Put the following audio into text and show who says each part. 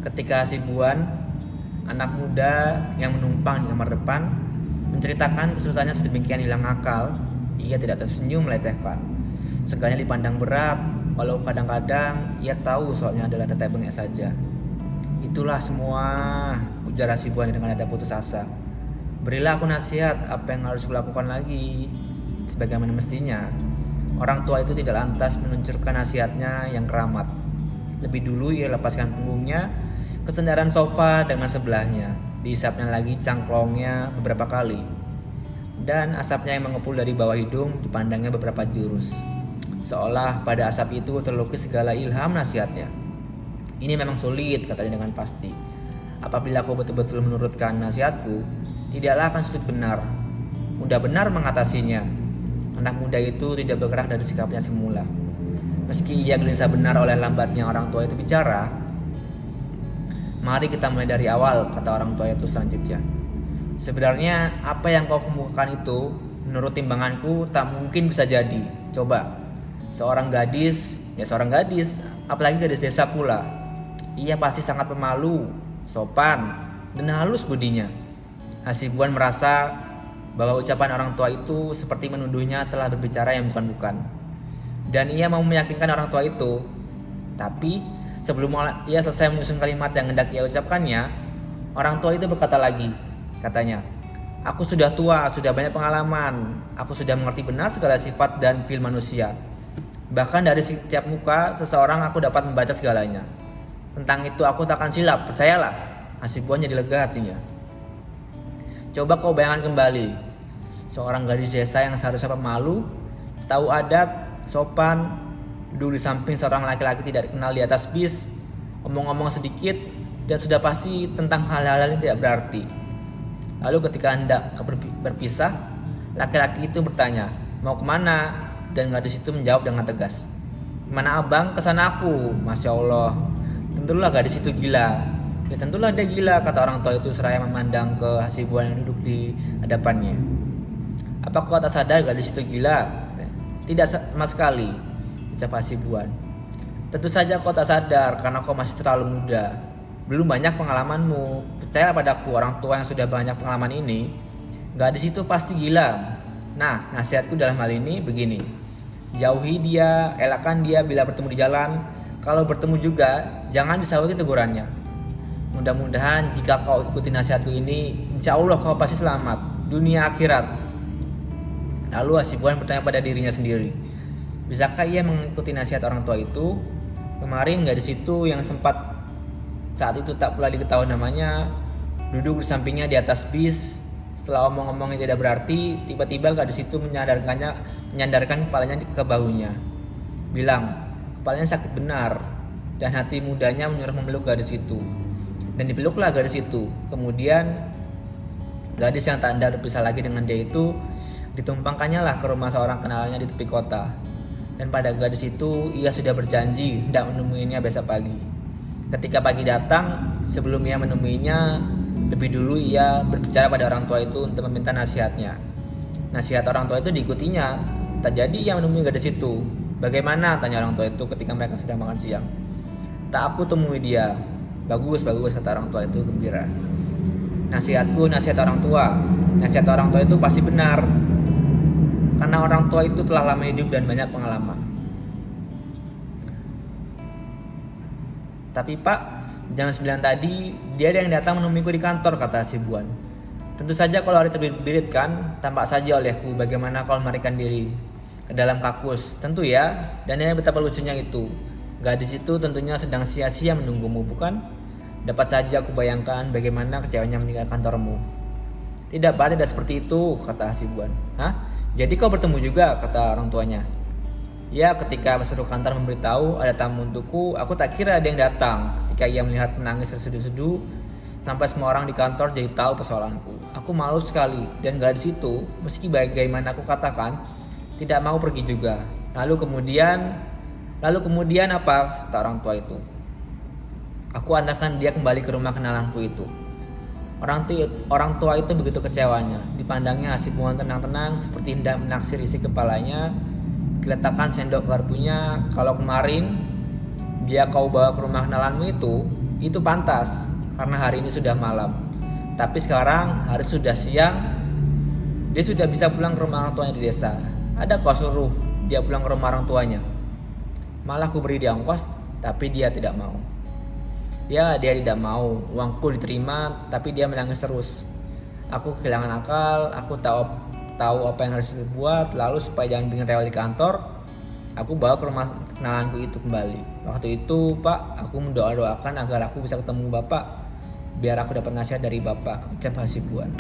Speaker 1: ketika Hasibuan, anak muda yang menumpang di kamar depan, menceritakan kesulitannya sedemikian hilang akal, ia tidak tersenyum melecehkan. Segalanya dipandang berat, walau kadang-kadang ia tahu soalnya adalah tetek bengek saja. Itulah semua, ujar Hasibuan dengan nada putus asa. Berilah aku nasihat apa yang harus kulakukan lagi. Sebagaimana mestinya, orang tua itu tidak lantas meluncurkan nasihatnya yang keramat. Lebih dulu ia lepaskan punggungnya ke sendaran sofa dengan sebelahnya. Diisapnya lagi cangklongnya beberapa kali. Dan asapnya yang mengepul dari bawah hidung dipandangnya beberapa jurus. Seolah pada asap itu terlukis segala ilham nasihatnya. Ini memang sulit, katanya dengan pasti. Apabila kau betul-betul menurutkan nasihatku, tidaklah akan sulit benar. Mudah benar mengatasinya. Anak muda itu tidak bergerak dari sikapnya semula. Meski ia gelisah benar oleh lambatnya orang tua itu bicara. Mari kita mulai dari awal, kata orang tua itu selanjutnya. Sebenarnya apa yang kau kemukakan itu, menurut timbanganku tak mungkin bisa jadi. Coba, seorang gadis, apalagi gadis desa pula. Ia pasti sangat pemalu, sopan, dan halus budinya. Hasibuan merasa bahwa ucapan orang tua itu seperti menuduhnya telah berbicara yang bukan-bukan. Dan ia mau meyakinkan orang tua itu. Tapi sebelum ia selesai menyusun kalimat yang hendak ia ucapkannya, orang tua itu berkata lagi, katanya, aku sudah tua, sudah banyak pengalaman, aku sudah mengerti benar segala sifat dan feel manusia. Bahkan dari setiap muka seseorang aku dapat membaca segalanya. Tentang itu aku tak akan silap, percayalah. Hasibuan jadi lega hatinya. Coba kau bayangkan kembali, seorang gadis desa yang seharusnya pemalu, tahu adab, sopan, duduk di samping seorang laki-laki tidak dikenal di atas bis, ngomong-ngomong sedikit, dan sudah pasti tentang hal-hal yang tidak berarti. Lalu ketika hendak berpisah, laki-laki itu bertanya, mau kemana? Dan gadis itu menjawab dengan tegas, kemana abang? Kesana aku. Masya Allah, tentulah gadis itu gila. Ya tentulah dia gila, kata orang tua itu seraya memandang ke Hasibuan yang duduk di hadapannya. Apa kau tak sadar gadis itu gila? Tidak sama sekali, ucap Hasibuan. Tentu saja kau tak sadar karena kau masih terlalu muda. Belum banyak pengalamanmu. Percaya padaku, orang tua yang sudah banyak pengalaman ini, gadis itu pasti gila. Nah, nasihatku dalam hal ini begini. Jauhi dia, elakkan dia bila bertemu di jalan. Kalau bertemu juga, jangan disauti tegurannya. Mudah-mudahan jika kau ikuti nasihatku ini, insya Allah kau pasti selamat, dunia akhirat. Lalu Hasibuan bertanya pada dirinya sendiri, bisakah ia mengikuti nasihat orang tua itu? Kemarin gadis itu yang sempat saat itu tak pula diketahui namanya, duduk di sampingnya di atas bis. Setelah omong-omongnya tidak berarti, tiba-tiba gadis itu menyandarkan kepalanya ke bahunya. Bilang, kepalanya sakit benar, dan hati mudanya menyuruh memeluk gadis itu. Dan dipeluklah gadis itu. Kemudian gadis yang tak hendak berpisah lagi dengan dia itu ditumpangkannya lah ke rumah seorang kenalannya di tepi kota. Dan pada gadis itu ia sudah berjanji hendak menemuinya besok pagi. Ketika pagi datang, sebelum ia menemuinya, lebih dulu ia berbicara pada orang tua itu untuk meminta nasihatnya. Nasihat orang tua itu diikutinya. Tak jadi ia menemui gadis itu. Bagaimana? Tanya orang tua itu ketika mereka sedang makan siang. Tak aku temui dia. Bagus, kata orang tua itu gembira. Nasihatku, nasihat orang tua. Nasihat orang tua itu pasti benar. Karena orang tua itu telah lama hidup dan banyak pengalaman. Tapi Pak, jam 9 tadi dia ada yang datang menemuiku di kantor, kata Hasibuan. Tentu saja kalau hari terbirit kan, tampak saja olehku bagaimana kau melarikan diri ke dalam kakus. Tentu ya, dan ini betapa lucunya itu. Gadis itu tentunya sedang sia-sia menunggumu, bukan? Dapat saja aku bayangkan bagaimana kecewanya meninggal kantormu. Tidak Pak, tidak seperti itu, kata Hasibuan. Hah? Jadi kau bertemu juga, kata orang tuanya. Ya, ketika seluruh kantor memberitahu ada tamu untukku, aku tak kira ada yang datang. Ketika ia melihat menangis terseduh-seduh, sampai semua orang di kantor jadi tahu persoalanku. Aku malu sekali, dan gadis itu, meski bagaimana aku katakan, tidak mau pergi juga. Lalu kemudian apa? Kata orang tua itu. Aku antarkan dia kembali ke rumah kenalanku itu. Orang tua itu begitu kecewanya. Dipandangnya Hasibuan tenang-tenang seperti hendak menaksir isi kepalanya. Diletakkan sendok garpunya. Kalau kemarin dia kau bawa ke rumah kenalanmu itu, Itu pantas karena hari ini sudah malam. Tapi sekarang hari sudah siang, dia sudah bisa pulang ke rumah orang tuanya di desa. Ada kau suruh dia pulang ke rumah orang tuanya. Malah aku beri dia ongkos, tapi dia tidak mau. Ya, dia tidak mau. Uangku diterima, tapi dia menangis terus. Aku kehilangan akal, aku tahu apa yang harus dibuat. Lalu supaya jangan bikin rewel di kantor, aku bawa ke rumah kenalanku itu kembali. Waktu itu, Pak, aku mendoakan agar aku bisa ketemu Bapak, biar aku dapat nasihat dari Bapak. Ucap Hasibuan.